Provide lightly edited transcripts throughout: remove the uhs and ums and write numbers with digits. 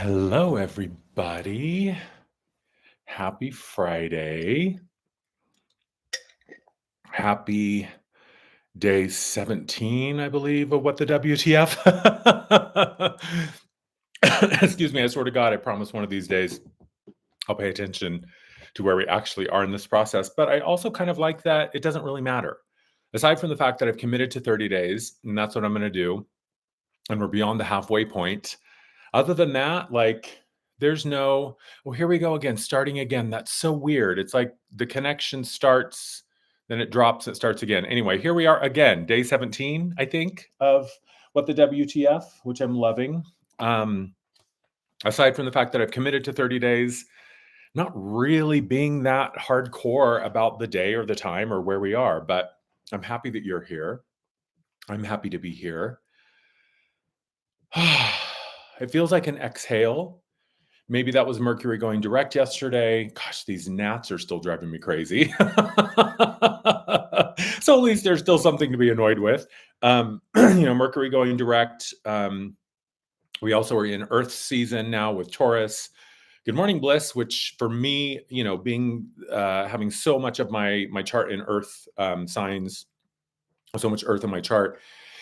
Hello, everybody. Happy Friday. Happy day 17, I believe, of What the WTF. Excuse me. I swear to God, I promise one of these days I'll pay attention to where we actually are in this process. But I also kind of like that it doesn't really matter. Aside from the fact that I've committed to 30 days, and that's what I'm going to do, and we're beyond the halfway point. Other than that, like, there's no, well, here we go again, starting again. That's so weird. It's like the connection starts, then it drops, it starts again. Anyway, here we are again, day 17, I think, of What the WTF, which I'm loving. Aside from the fact that I've committed to 30 days, not really being that hardcore about the day or the time or where we are, but I'm happy that you're here. I'm happy to be here. It feels like an exhale. Maybe that was Mercury going direct yesterday. Gosh, these gnats are still driving me crazy. So at least there's still something to be annoyed with. Mercury going direct. We also are in Earth season now with Taurus. Good morning, Bliss. Which for me, being having so much of my chart in Earth signs, so much Earth in my chart,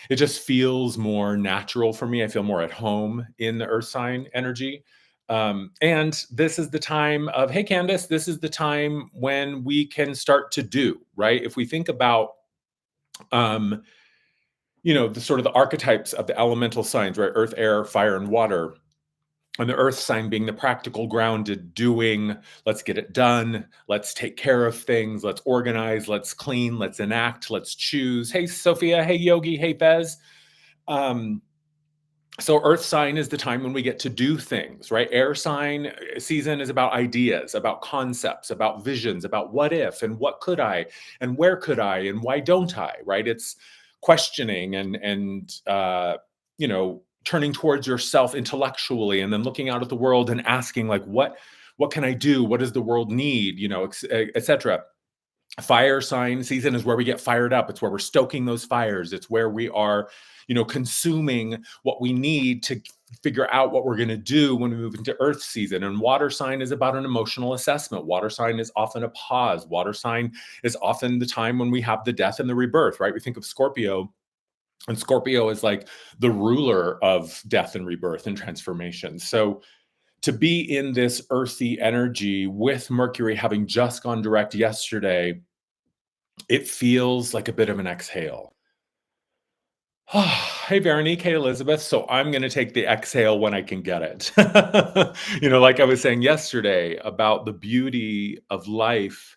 it just feels more natural for me. I feel more at home in the Earth sign energy. And this is the time of, hey, Candace, this is the time when we can start to do, right? If we think about, the sort of the archetypes of the elemental signs, right? Earth, air, fire, and water. And the earth sign being the practical, grounded doing, let's get it done, let's take care of things, let's organize, let's clean, let's enact, let's choose. Hey, Sophia, hey, Yogi, hey, Fez. So earth sign is the time when we get to do things, right? Air sign season is about ideas, about concepts, about visions, about what if and what could I and where could I and why don't I, right? It's questioning and turning towards yourself intellectually and then looking out at the world and asking, like, what can I do? What does the world need? Etc. Fire sign season is where we get fired up. It's where we're stoking those fires. It's where we are, consuming what we need to figure out what we're going to do when we move into earth season. And water sign is about an emotional assessment. Water sign is often a pause. Water sign is often the time when we have the death and the rebirth, right? We think of Scorpio, and Scorpio is like the ruler of death and rebirth and transformation. So to be in this earthy energy with Mercury having just gone direct yesterday, it feels like a bit of an exhale. Hey, Veronique. Hey, Elizabeth. So I'm going to take the exhale when I can get it. Like I was saying yesterday about the beauty of life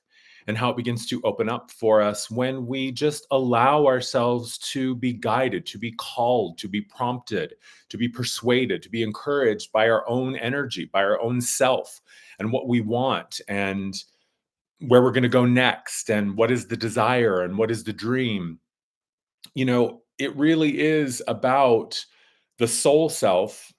and how it begins to open up for us when we just allow ourselves to be guided, to be called, to be prompted, to be persuaded, to be encouraged by our own energy, by our own self, and what we want, and where we're going to go next, and what is the desire, and what is the dream. It really is about the soul self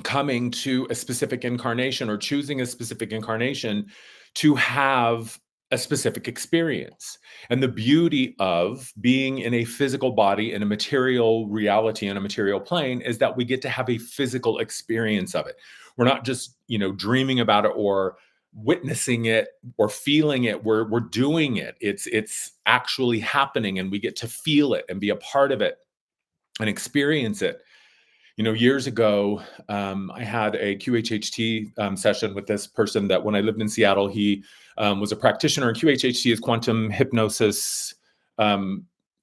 coming to a specific incarnation or choosing a specific incarnation to have a specific experience. And the beauty of being in a physical body, in a material reality, in a material plane, is that we get to have a physical experience of it. We're not just, dreaming about it or witnessing it or feeling it. We're doing it. It's actually happening, and we get to feel it and be a part of it and experience it. Years ago, I had a QHHT session with this person that when I lived in Seattle, he was a practitioner. And QHHT is quantum hypnosis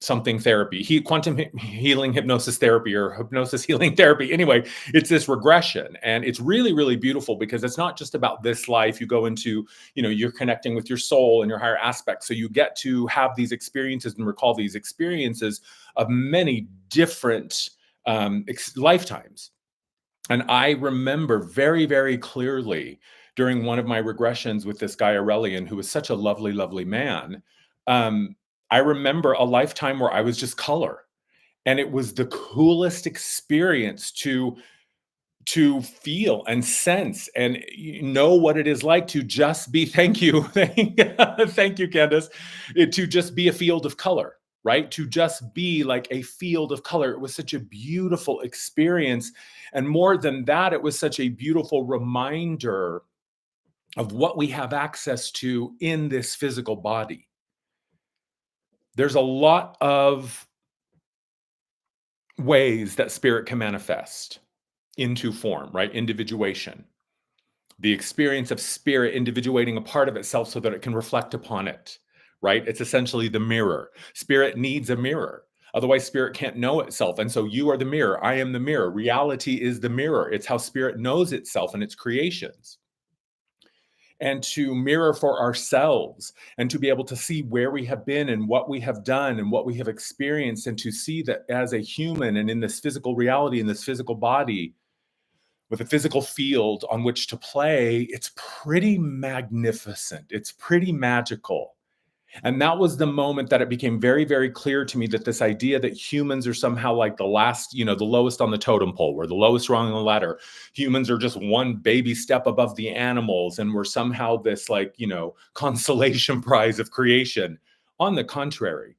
something therapy. Quantum healing hypnosis therapy or hypnosis healing therapy. Anyway, it's this regression, and it's really, really beautiful because it's not just about this life. You go into, you're connecting with your soul and your higher aspects. So you get to have these experiences and recall these experiences of many different lifetimes. And I remember very, very clearly during one of my regressions with this guy Aurelian, who was such a lovely, lovely man. I remember a lifetime where I was just color, and it was the coolest experience to feel and sense and know what it is like to just be. Thank you, thank you, Candace. To just be a field of color. right? To just be like a field of color. It was such a beautiful experience. And more than that, it was such a beautiful reminder of what we have access to in this physical body. There's a lot of ways that spirit can manifest into form, right? Individuation. The experience of spirit individuating a part of itself so that it can reflect upon it, right? It's essentially the mirror. Spirit needs a mirror. Otherwise, spirit can't know itself. And so you are the mirror. I am the mirror. Reality is the mirror. It's how spirit knows itself and its creations. And to mirror for ourselves and to be able to see where we have been and what we have done and what we have experienced, and to see that as a human and in this physical reality, in this physical body, with a physical field on which to play, it's pretty magnificent. It's pretty magical. And that was the moment that it became very, very clear to me that this idea that humans are somehow like the last, the lowest on the totem pole, we're the lowest rung on the ladder. Humans are just one baby step above the animals, and we're somehow this consolation prize of creation. On the contrary,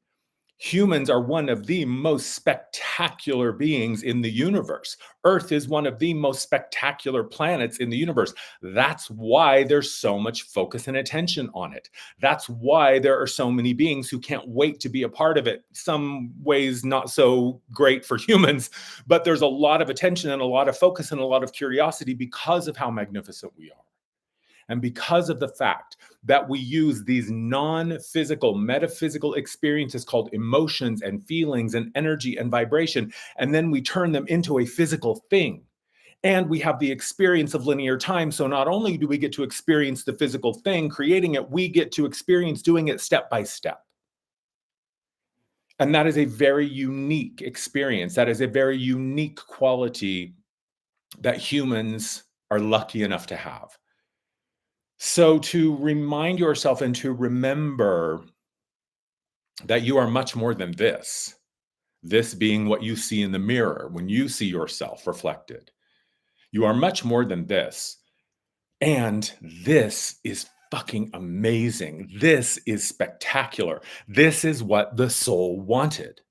humans are one of the most spectacular beings in the universe. Earth is one of the most spectacular planets in the universe. That's why there's so much focus and attention on it. That's why there are so many beings who can't wait to be a part of it. Some ways not so great for humans, but there's a lot of attention and a lot of focus and a lot of curiosity because of how magnificent we are. And because of the fact that we use these non-physical, metaphysical experiences called emotions and feelings and energy and vibration, and then we turn them into a physical thing. And we have the experience of linear time. So not only do we get to experience the physical thing, creating it, we get to experience doing it step by step. And that is a very unique experience. That is a very unique quality that humans are lucky enough to have. So to remind yourself and to remember that you are much more than this being what you see in the mirror when you see yourself reflected. You are much more than this. And this is fucking amazing. This is spectacular. This is what the soul wanted.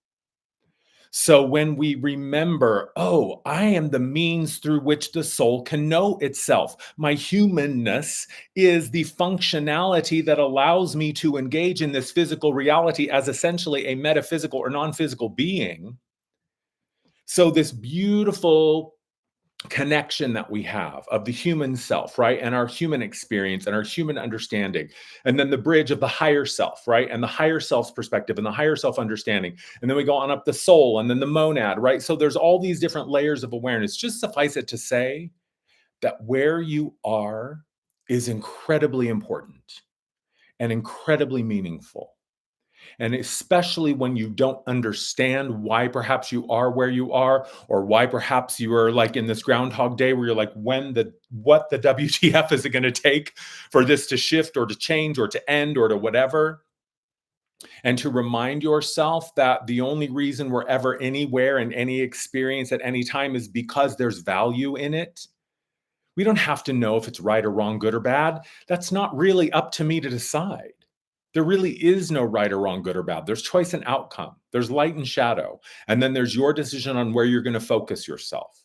So when we remember, oh, I am the means through which the soul can know itself. My humanness is the functionality that allows me to engage in this physical reality as essentially a metaphysical or non-physical being. So this beautiful connection that we have of the human self, right? And our human experience and our human understanding. And then the bridge of the higher self, right? And the higher self's perspective and the higher self understanding. And then we go on up the soul and then the monad, right? So there's all these different layers of awareness. Just suffice it to say that where you are is incredibly important and incredibly meaningful. And especially when you don't understand why perhaps you are where you are, or why perhaps you are like in this Groundhog Day where you're like, what the WTF is it going to take for this to shift or to change or to end or to whatever? And to remind yourself that the only reason we're ever anywhere in any experience at any time is because there's value in it. We don't have to know if it's right or wrong, good or bad. That's not really up to me to decide. There really is no right or wrong, good or bad. There's choice and outcome. There's light and shadow. And then there's your decision on where you're going to focus yourself.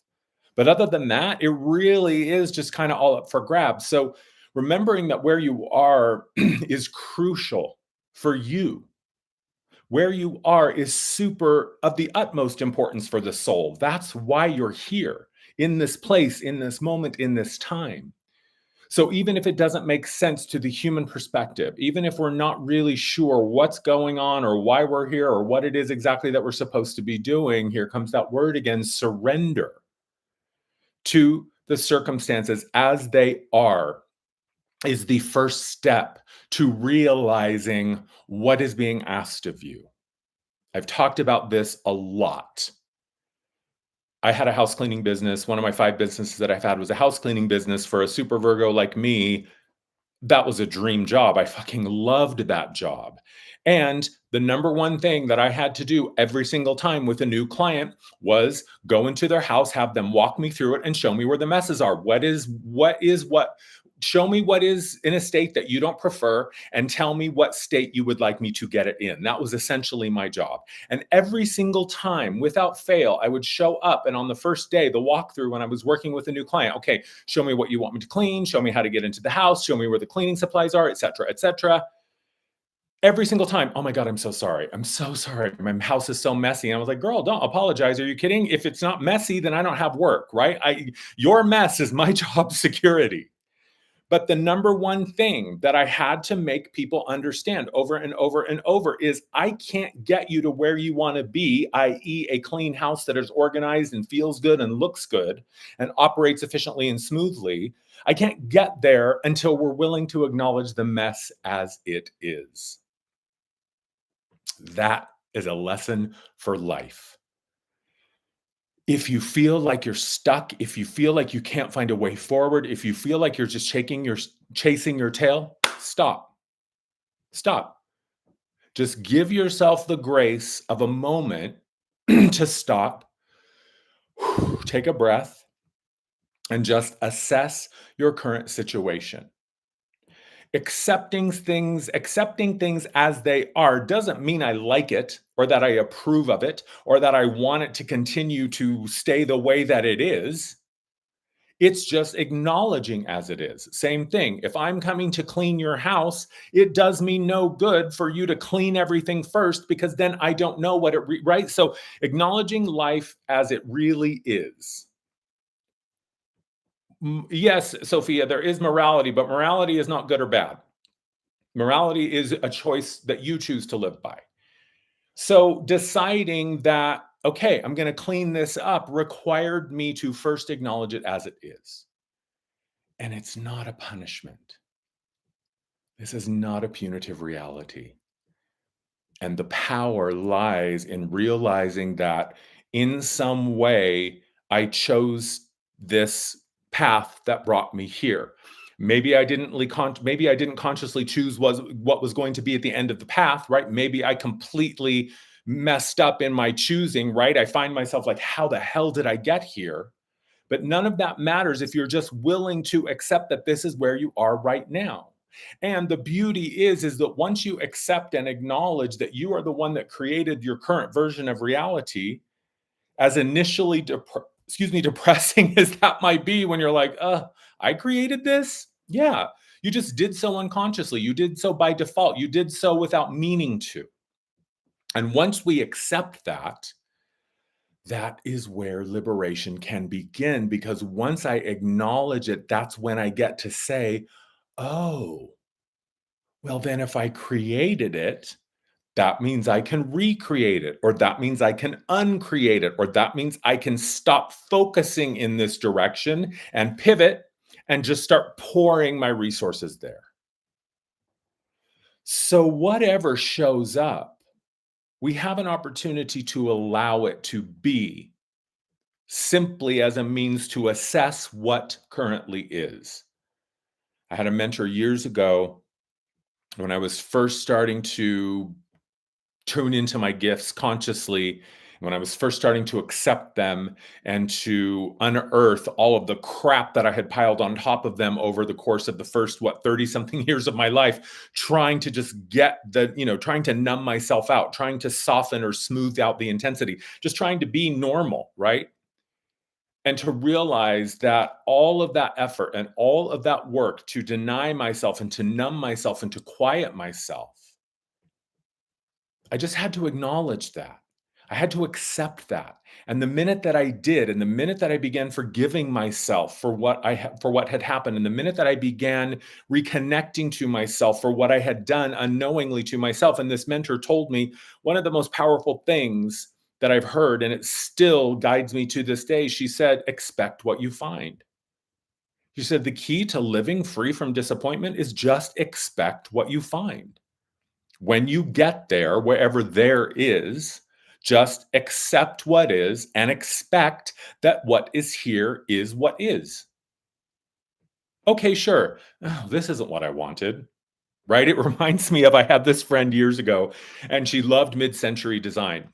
But other than that, it really is just kind of all up for grabs. So remembering that where you are is crucial for you. Where you are is super of the utmost importance for the soul. That's why you're here in this place, in this moment, in this time. So even if it doesn't make sense to the human perspective, even if we're not really sure what's going on or why we're here or what it is exactly that we're supposed to be doing, here comes that word again, surrender to the circumstances as they are is the first step to realizing what is being asked of you. I've talked about this a lot. I had a house cleaning business. One of my 5 businesses that I've had was a house cleaning business. For a super Virgo like me, that was a dream job. I fucking loved that job. And the number one thing that I had to do every single time with a new client was go into their house, have them walk me through it and show me where the messes are. What show me what is in a state that you don't prefer and tell me what state you would like me to get it in. That was essentially my job. And every single time, without fail, I would show up. And on the first day, the walkthrough, when I was working with a new client, okay, show me what you want me to clean, show me how to get into the house, show me where the cleaning supplies are, etc., etc. Every single time, oh my God, I'm so sorry. I'm so sorry. My house is so messy. And I was like, girl, don't apologize. Are you kidding? If it's not messy, then I don't have work, right? Your mess is my job security. But the number one thing that I had to make people understand over and over and over is I can't get you to where you want to be, i.e., a clean house that is organized and feels good and looks good and operates efficiently and smoothly. I can't get there until we're willing to acknowledge the mess as it is. That is a lesson for life. If you feel like you're stuck, if you feel like you can't find a way forward, if you feel like you're just chasing your tail, stop. Stop. Just give yourself the grace of a moment to stop, take a breath, and just assess your current situation. Accepting things as they are doesn't mean I like it or that I approve of it or that I want it to continue to stay the way that it is. It's just acknowledging as it is. Same thing. If I'm coming to clean your house, it does me no good for you to clean everything first because then I don't know what right? So acknowledging life as it really is. Yes, Sophia, there is morality, but morality is not good or bad. Morality is a choice that you choose to live by. So deciding that, okay, I'm going to clean this up required me to first acknowledge it as it is. And it's not a punishment. This is not a punitive reality. And the power lies in realizing that in some way I chose this path that brought me here. Maybe I didn't consciously choose what was going to be at the end of the path, right? Maybe I completely messed up in my choosing, right? I find myself like, how the hell did I get here? But none of that matters if you're just willing to accept that this is where you are right now. And the beauty is that once you accept and acknowledge that you are the one that created your current version of reality, as initially depressing as that might be when you're like, I created this. Yeah, you just did so unconsciously. You did so by default. You did so without meaning to. And once we accept that, that is where liberation can begin, because once I acknowledge it, that's when I get to say, oh, well, then if I created it, that means I can recreate it, or that means I can uncreate it, or that means I can stop focusing in this direction and pivot and just start pouring my resources there. So, whatever shows up, we have an opportunity to allow it to be simply as a means to assess what currently is. I had a mentor years ago when I was first starting to tune into my gifts consciously, when I was first starting to accept them and to unearth all of the crap that I had piled on top of them over the course of the first, 30 something years of my life, trying to just trying to numb myself out, trying to soften or smooth out the intensity, just trying to be normal, right? And to realize that all of that effort and all of that work to deny myself and to numb myself and to quiet myself, I just had to acknowledge that. I had to accept that. And the minute that I did, and the minute that I began forgiving myself for what had happened, and the minute that I began reconnecting to myself for what I had done unknowingly to myself, and this mentor told me one of the most powerful things that I've heard, and it still guides me to this day. She said, expect what you find. She said, the key to living free from disappointment is just expect what you find. When you get there, wherever there is, just accept what is and expect that what is here is what is. Okay, sure. Oh, this isn't what I wanted, right? It reminds me of I had this friend years ago, and she loved mid-century design.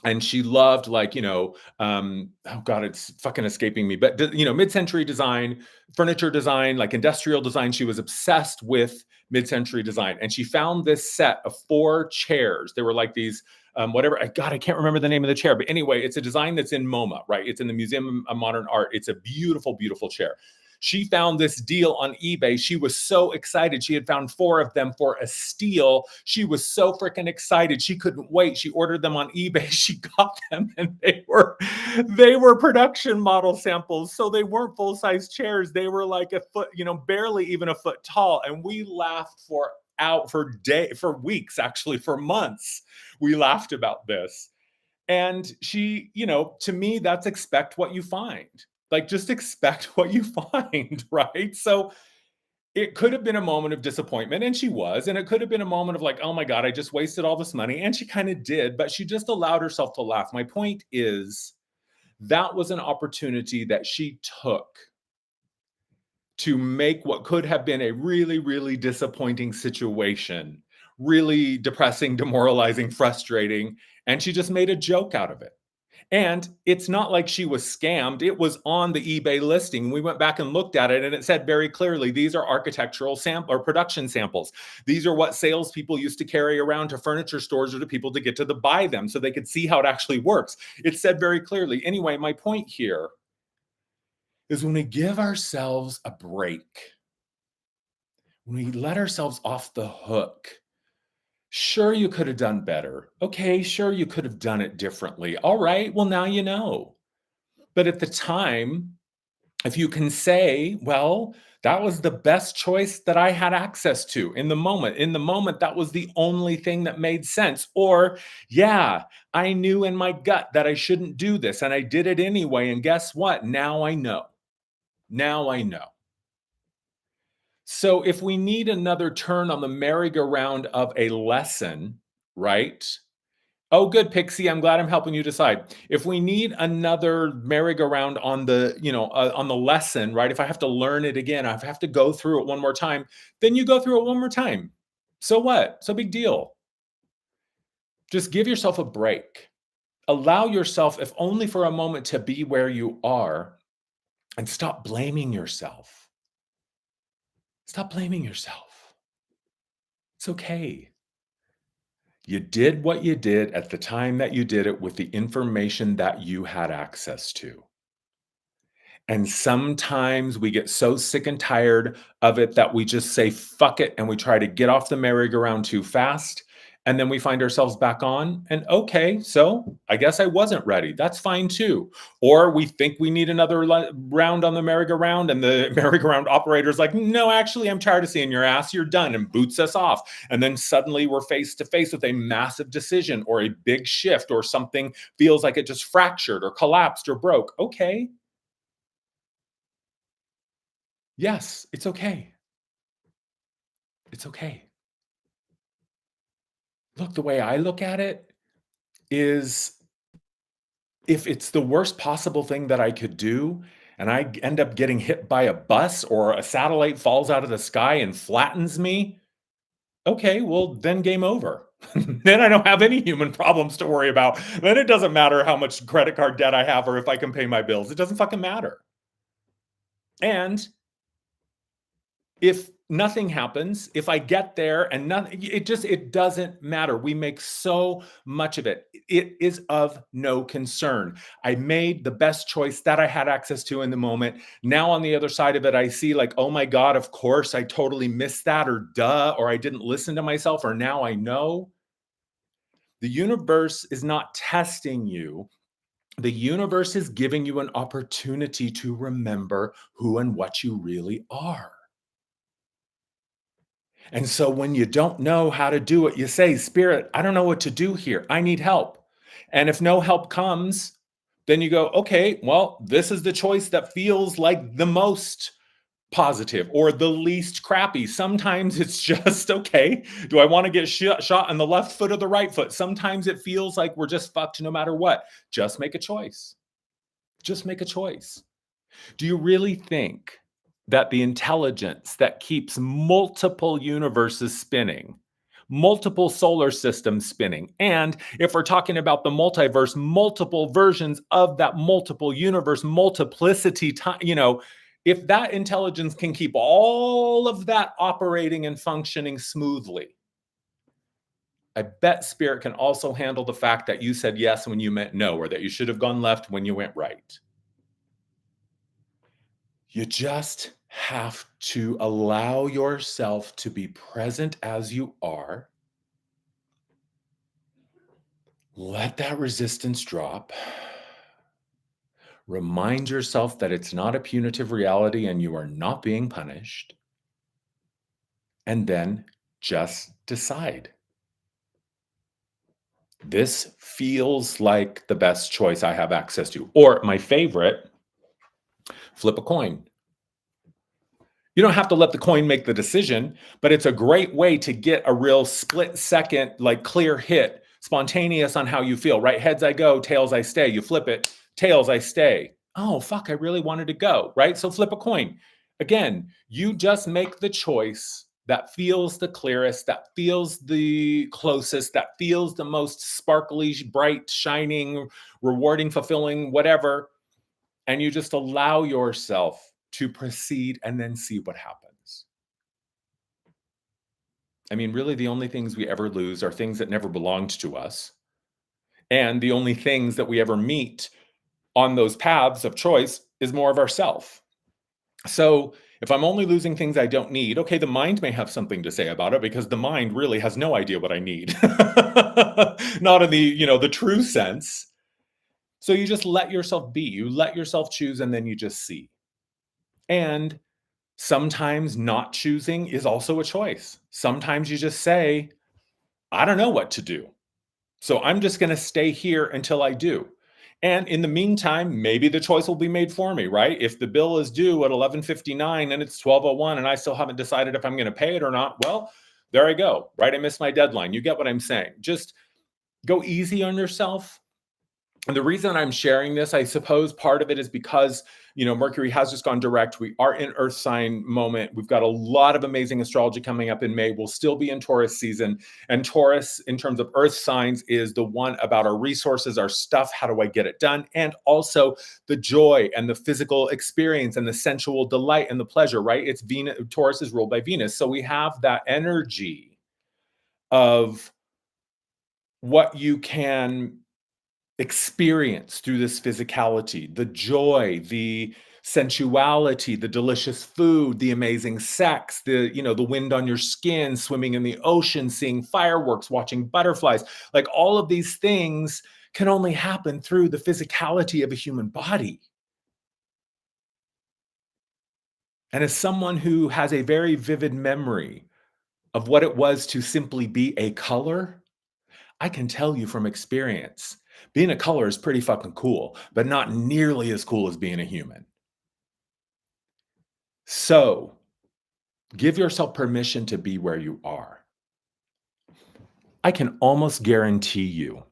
and she loved, like, oh god, it's fucking escaping me, but mid-century design, furniture design, like industrial design. She was obsessed with mid-century design, and she found this set of 4 chairs. They were like these, whatever, god, I can't remember the name of the chair, but anyway, it's a design that's in MoMA, right? It's in the Museum of Modern Art. It's a beautiful, beautiful chair. She found this deal on eBay. She was so excited. She had found 4 of them for a steal. She was so freaking excited. She couldn't wait. She ordered them on eBay. She got them, and they were production model samples. So they weren't full-size chairs. They were like a foot, barely even a foot tall. And we laughed for weeks, actually, for months. We laughed about this. And she, to me, that's expect what you find. Like, just expect what you find, right? So it could have been a moment of disappointment, and she was, and it could have been a moment of like, oh my God, I just wasted all this money. And she kind of did, but she just allowed herself to laugh. My point is, that was an opportunity that she took to make what could have been a really, really disappointing situation, really depressing, demoralizing, frustrating. And she just made a joke out of it. And it's not like she was scammed. It was on the eBay listing. We went back and looked at it, and it said very clearly, these are architectural sample or production samples. These are what salespeople used to carry around to furniture stores or to people to get to buy them so they could see how it actually works. It said very clearly. Anyway, my point here is, when we give ourselves a break, when we let ourselves off the hook, sure, you could have done better. Okay, sure, you could have done it differently. All right, well, now you know. But at the time, if you can say, well, that was the best choice that I had access to in the moment. In the moment, that was the only thing that made sense. Or, yeah, I knew in my gut that I shouldn't do this, and I did it anyway. And guess what? Now I know. Now I know. So if we need another turn on the merry-go-round of a lesson, right? Oh, good, Pixie. I'm glad I'm helping you decide. If we need another merry-go-round on on the lesson, right? If I have to learn it again, if I have to go through it one more time, then you go through it one more time. So what? So big deal. Just give yourself a break. Allow yourself, if only for a moment, to be where you are, and stop blaming yourself. Stop blaming yourself. It's okay. You did what you did at the time that you did it with the information that you had access to. And sometimes we get so sick and tired of it that we just say, fuck it, and we try to get off the merry-go-round too fast. And then we find ourselves back on. And okay, so I guess I wasn't ready. That's fine too. Or we think we need another round on the merry-go-round, and the merry-go-round operator's like, no, actually, I'm tired of seeing your ass. You're done, and boots us off. And then suddenly we're face to face with a massive decision or a big shift, or something feels like it just fractured or collapsed or broke. Okay. Yes, it's okay. It's okay. Look, the way I look at it is, if it's the worst possible thing that I could do, and I end up getting hit by a bus, or a satellite falls out of the sky and flattens me, okay, well, then game over. Then I don't have any human problems to worry about. Then it doesn't matter how much credit card debt I have or if I can pay my bills. It doesn't fucking matter. And if nothing happens, if I get there and nothing, it doesn't matter. We make so much of it. It is of no concern. I made the best choice that I had access to in the moment. Now on the other side of it, I see like, oh my God, of course I totally missed that, or duh, or I didn't listen to myself, or now I know. The universe is not testing you. The universe is giving you an opportunity to remember who and what you really are. And so when you don't know how to do it, you say, Spirit, I don't know what to do here. I need help. And if no help comes, then you go, okay, well, this is the choice that feels like the most positive or the least crappy. Sometimes it's just, okay, do I want to get shot on the left foot or the right foot? Sometimes it feels like we're just fucked no matter what. Just make a choice. Just make a choice. Do you really think that the intelligence that keeps multiple universes spinning, multiple solar systems spinning. And if we're talking about the multiverse, multiple versions of that multiple universe, multiplicity time, if that intelligence can keep all of that operating and functioning smoothly, I bet spirit can also handle the fact that you said yes when you meant no, or that you should have gone left when you went right. You just have to allow yourself to be present as you are. Let that resistance drop. Remind yourself that it's not a punitive reality and you are not being punished. And then just decide. This feels like the best choice I have access to. Or my favorite, flip a coin. You don't have to let the coin make the decision, but it's a great way to get a real split second, like clear hit, spontaneous on how you feel, right? Heads I go, tails I stay. You flip it, tails I stay. Oh, fuck, I really wanted to go, right? So flip a coin. Again, you just make the choice that feels the clearest, that feels the closest, that feels the most sparkly, bright, shining, rewarding, fulfilling, whatever. And you just allow yourself to proceed and then see what happens. I mean, really, the only things we ever lose are things that never belonged to us. And the only things that we ever meet on those paths of choice is more of ourself. So if I'm only losing things I don't need, okay, the mind may have something to say about it because the mind really has no idea what I need. Not in the true sense. So you just let yourself be. You let yourself choose and then you just see. And sometimes not choosing is also a choice. Sometimes you just say, I don't know what to do. So I'm just going to stay here until I do. And in the meantime, maybe the choice will be made for me, right? If the bill is due at 11:59 and it's 12:01 and I still haven't decided if I'm going to pay it or not, well, there I go, right? I missed my deadline. You get what I'm saying. Just go easy on yourself. And the reason I'm sharing this, I suppose part of it is because, Mercury has just gone direct. We are in Earth sign moment. We've got a lot of amazing astrology coming up in May. We'll still be in Taurus season. And Taurus, in terms of Earth signs, is the one about our resources, our stuff. How do I get it done? And also the joy and the physical experience and the sensual delight and the pleasure, right? It's Venus. Taurus is ruled by Venus. So we have that energy of what you can experience through this physicality, the joy, the sensuality, the delicious food, the amazing sex, the wind on your skin, swimming in the ocean, seeing fireworks, watching butterflies. Like all of these things can only happen through the physicality of a human body. And as someone who has a very vivid memory of what it was to simply be a color, I can tell you from experience, being a color is pretty fucking cool, but not nearly as cool as being a human. So give yourself permission to be where you are. I can almost guarantee you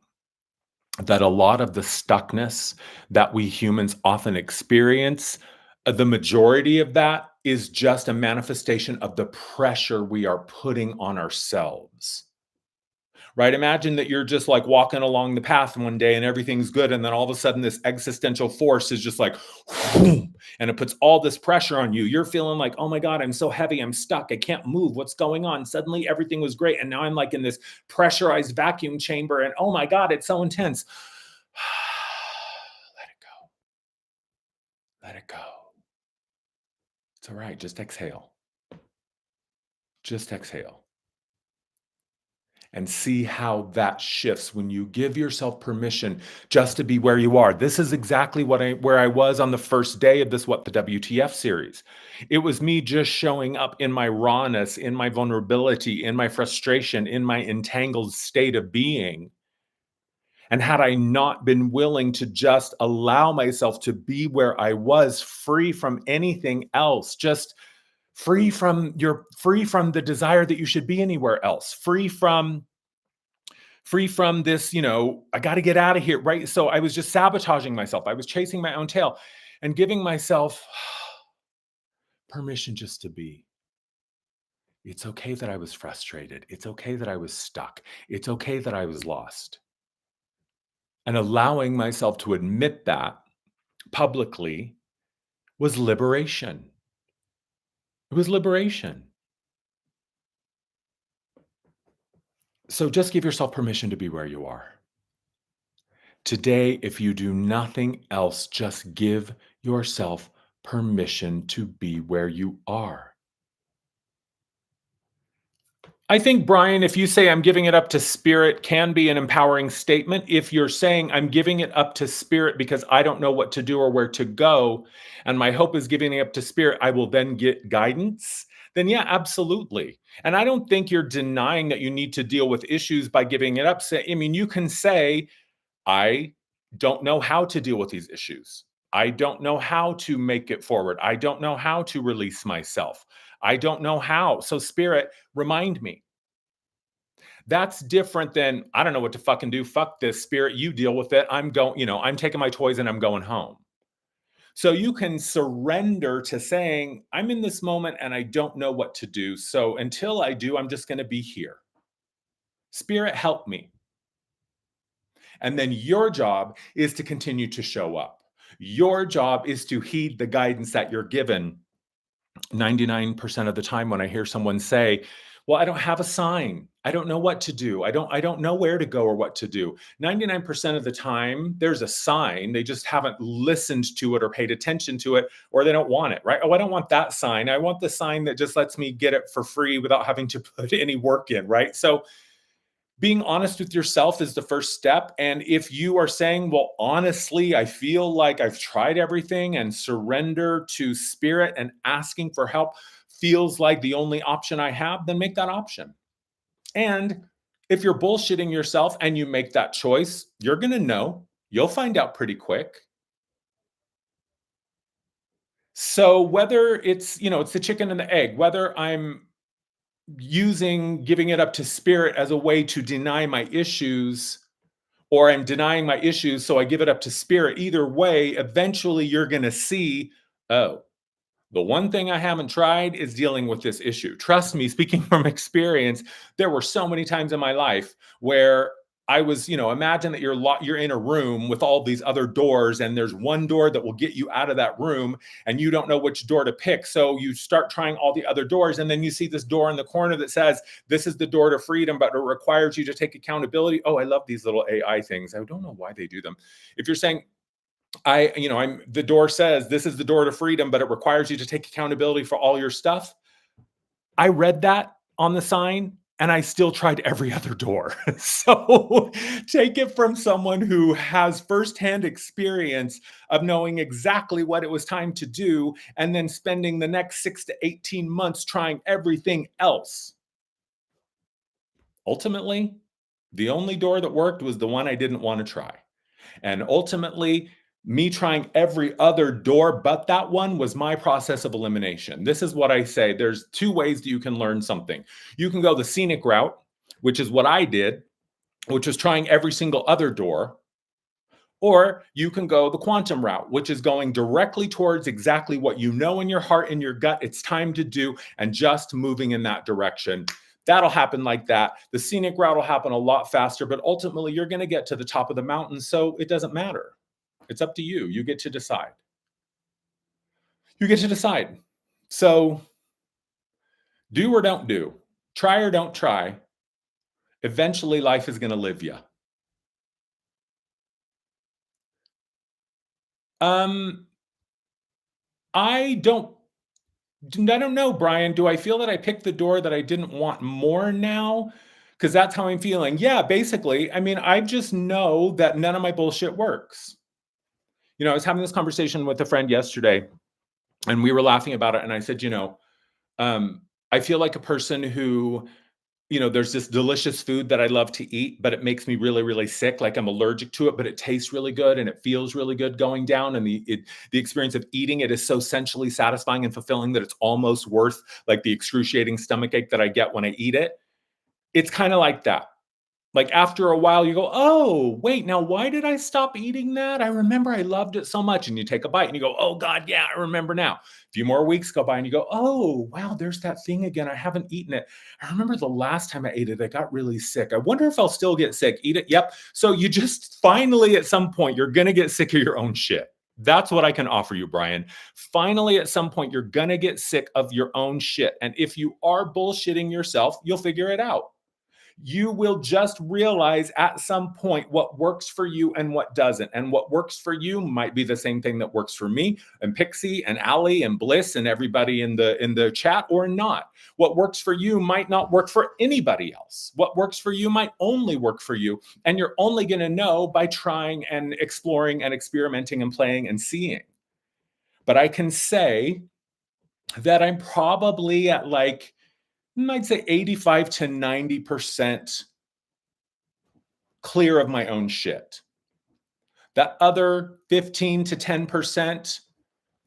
that a lot of the stuckness that we humans often experience, the majority of that is just a manifestation of the pressure we are putting on ourselves. Right? Imagine that you're just like walking along the path one day and everything's good. And then all of a sudden, this existential force is just like, whoom, and it puts all this pressure on you. You're feeling like, oh my God, I'm so heavy. I'm stuck. I can't move. What's going on? Suddenly, everything was great. And now I'm like in this pressurized vacuum chamber. And oh my God, it's so intense. Let it go. Let it go. It's all right. Just exhale. Just exhale. And see how that shifts when you give yourself permission just to be where you are. This is exactly where I was on the first day of this What the WTF series. It was me just showing up in my rawness, in my vulnerability, in my frustration, in my entangled state of being. And had I not been willing to just allow myself to be where I was, free from anything else, just free from the desire that you should be anywhere else, free from this, I got to get out of here, right? So I was just sabotaging myself. I was chasing my own tail and giving myself permission just to be. It's okay that I was frustrated. It's okay that I was stuck. It's okay that I was lost. And allowing myself to admit that publicly was liberation. It was liberation. So just give yourself permission to be where you are. Today, if you do nothing else, just give yourself permission to be where you are. I think, Brian, if you say I'm giving it up to spirit can be an empowering statement. If you're saying I'm giving it up to spirit because I don't know what to do or where to go, and my hope is giving it up to spirit, I will then get guidance, then yeah, absolutely. And I don't think you're denying that you need to deal with issues by giving it up. I mean, you can say, I don't know how to deal with these issues. I don't know how to make it forward. I don't know how to release myself. I don't know how. So, spirit, remind me. That's different than I don't know what to fucking do. Fuck this, spirit. You deal with it. I'm going, I'm taking my toys and I'm going home. So you can surrender to saying, I'm in this moment and I don't know what to do. So until I do, I'm just going to be here. Spirit, help me. And then your job is to continue to show up. Your job is to heed the guidance that you're given. 99% of the time when I hear someone say, well, I don't have a sign. I don't know what to do. I don't know where to go or what to do. 99% of the time there's a sign. They just haven't listened to it or paid attention to it, or they don't want it, right? Oh, I don't want that sign. I want the sign that just lets me get it for free without having to put any work in, right? So being honest with yourself is the first step. And if you are saying, well, honestly, I feel like I've tried everything and surrender to spirit and asking for help feels like the only option I have, then make that option. And if you're bullshitting yourself and you make that choice, you're going to know. You'll find out pretty quick. So whether it's the chicken and the egg, whether I'm using giving it up to spirit as a way to deny my issues or I'm denying my issues, so I give it up to spirit. Either way, eventually you're going to see, oh, the one thing I haven't tried is dealing with this issue. Trust me, speaking from experience, there were so many times in my life where I was, imagine that you're in a room with all these other doors, and there's one door that will get you out of that room, and you don't know which door to pick. So you start trying all the other doors, and then you see this door in the corner that says, "This is the door to freedom," but it requires you to take accountability. Oh, I love these little AI things. I don't know why they do them. If you're saying, I'm the door says this is the door to freedom, but it requires you to take accountability for all your stuff. I read that on the sign and I still tried every other door. So take it from someone who has firsthand experience of knowing exactly what it was time to do and then spending the next 6 to 18 months trying everything else. Ultimately, the only door that worked was the one I didn't want to try. And ultimately, me trying every other door but that one was my process of elimination. This is what I say. There's two ways that you can learn something. You can go the scenic route, which is what I did, which was trying every single other door. Or you can go the quantum route, which is going directly towards exactly what you know in your heart and your gut it's time to do and just moving in that direction. That'll happen like that. The scenic route will happen a lot faster, but ultimately you're going to get to the top of the mountain. So it doesn't matter. It's up to you. You get to decide. You get to decide. So do or don't do, try or don't try. Eventually, life is going to live you. Um, I don't I don't know, Brian. Do I feel that I picked the door that I didn't want more now? Because that's how I'm feeling. Yeah, basically. I mean, I just know that none of my bullshit works. I was having this conversation with a friend yesterday, and we were laughing about it. And I said, um, I feel like a person who, there's this delicious food that I love to eat, but it makes me really, really sick. Like I'm allergic to it, but it tastes really good and it feels really good going down. And the experience of eating it is so sensually satisfying and fulfilling that it's almost worth like the excruciating stomach ache that I get when I eat it. It's kind of like that. Like after a while, you go, oh, wait, now why did I stop eating that? I remember I loved it so much. And you take a bite and you go, oh, God, yeah, I remember now. A few more weeks go by and you go, oh, wow, there's that thing again. I haven't eaten it. I remember the last time I ate it, I got really sick. I wonder if I'll still get sick. Eat it. Yep. So you just finally, at some point, you're going to get sick of your own shit. That's what I can offer you, Brian. Finally, at some point, you're going to get sick of your own shit. And if you are bullshitting yourself, you'll figure it out. You will just realize at some point what works for you and what doesn't. And what works for you might be the same thing that works for me and Pixie and Allie and Bliss and everybody in the chat, or not. What works for you might not work for anybody else. What works for you might only work for you. And you're only going to know by trying and exploring and experimenting and playing and seeing. But I can say that I'm probably at like, I'd say 85 to 90% clear of my own shit. That other 15 to 10%,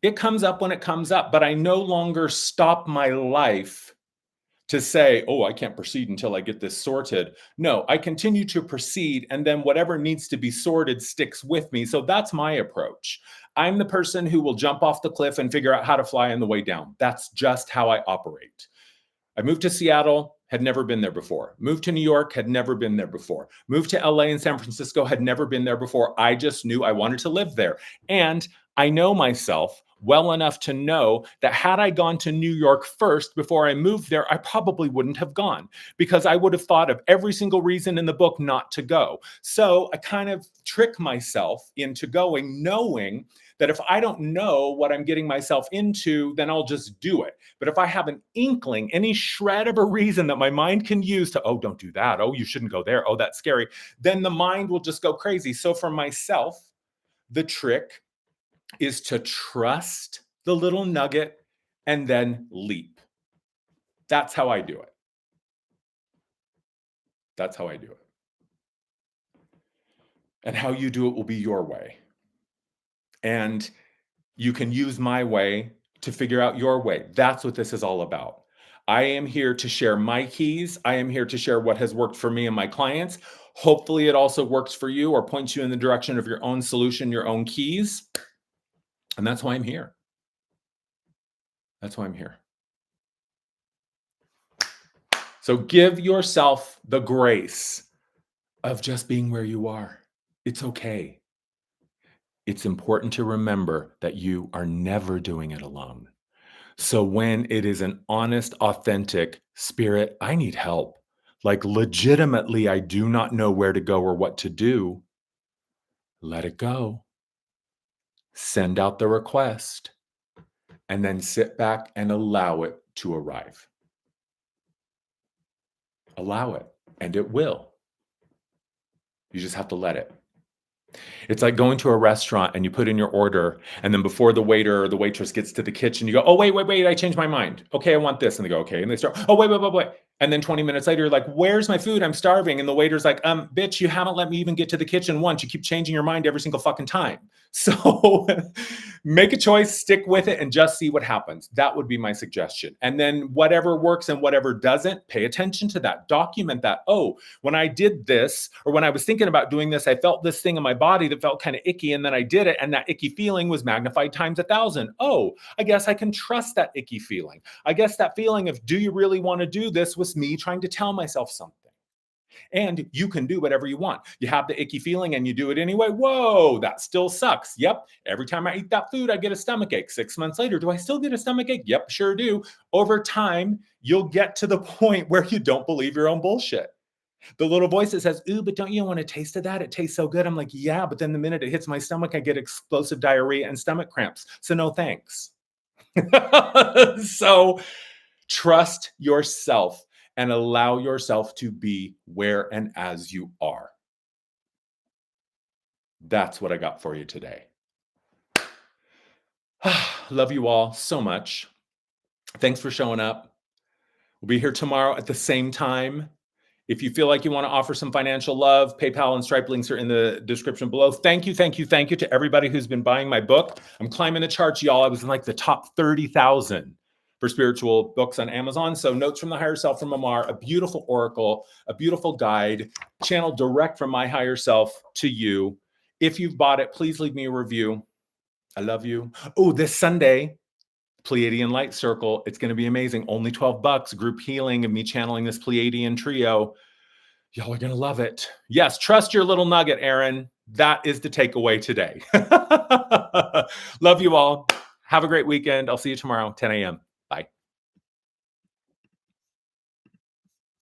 it comes up when it comes up, but I no longer stop my life to say, oh, I can't proceed until I get this sorted. No, I continue to proceed, and then whatever needs to be sorted sticks with me. So that's my approach. I'm the person who will jump off the cliff and figure out how to fly on the way down. That's just how I operate. I moved to Seattle, had never been there before. Moved to New York, had never been there before. Moved to LA and San Francisco, had never been there before. I just knew I wanted to live there. And I know myself well enough to know that had I gone to New York first before I moved there, I probably wouldn't have gone, because I would have thought of every single reason in the book not to go. So I kind of trick myself into going, knowing that if I don't know what I'm getting myself into, then I'll just do it. But if I have an inkling, any shred of a reason that my mind can use to, oh, don't do that. Oh, you shouldn't go there. Oh, that's scary. Then the mind will just go crazy. So for myself, the trick is to trust the little nugget and then leap. That's how I do it. That's how I do it. And how you do it will be your way. And you can use my way to figure out your way. That's what this is all about. I am here to share my keys. I am here to share what has worked for me and my clients. Hopefully, it also works for you or points you in the direction of your own solution, your own keys. And that's why I'm here. That's why I'm here. So give yourself the grace of just being where you are. It's okay. It's important to remember that you are never doing it alone. So when it is an honest, authentic spirit, I need help. Like legitimately, I do not know where to go or what to do. Let it go. Send out the request and then sit back and allow it to arrive. Allow it, and it will. You just have to let it. It's like going to a restaurant and you put in your order, and then before the waiter or the waitress gets to the kitchen, you go, oh, wait, I changed my mind. Okay, I want this. And they go, okay. And they start, oh, wait. And then 20 minutes later, you're like, where's my food? I'm starving. And the waiter's like, bitch, you haven't let me even get to the kitchen once. You keep changing your mind every single fucking time. So make a choice, stick with it, and just see what happens. That would be my suggestion. And then whatever works and whatever doesn't, pay attention to that. Document that. Oh, when I did this, or when I was thinking about doing this, I felt this thing in my body that felt kind of icky, and then I did it, and that icky feeling was magnified times 1,000. Oh, I guess I can trust that icky feeling. I guess that feeling of, do you really want to do this, was me trying to tell myself something. And you can do whatever you want. You have the icky feeling and you do it anyway. Whoa, that still sucks. Yep. Every time I eat that food, I get a stomach ache. 6 months later, do I still get a stomach ache? Yep, sure do. Over time, you'll get to the point where you don't believe your own bullshit. The little voice that says, ooh, but don't you want a taste of that? It tastes so good. I'm like, yeah, but then the minute it hits my stomach, I get explosive diarrhea and stomach cramps. So no thanks. So trust yourself and allow yourself to be where and as you are. That's what I got for you today. Love you all so much. Thanks for showing up. We'll be here tomorrow at the same time. If you feel like you want to offer some financial love, PayPal and Stripe links are in the description below. Thank you to everybody who's been buying my book. I'm climbing the charts, y'all. I was in like the top 30,000 for spiritual books on Amazon. So Notes from the Higher Self from Amar, a beautiful oracle, a beautiful guide, channeled direct from my higher self to you. If you've bought it, please leave me a review. I love you. Oh, this Sunday, Pleiadian Light Circle. It's going to be amazing. Only $12, group healing and me channeling this Pleiadian trio. Y'all are going to love it. Yes, trust your little nugget, Aaron. That is the takeaway today. Love you all. Have a great weekend. I'll see you tomorrow, 10 a.m.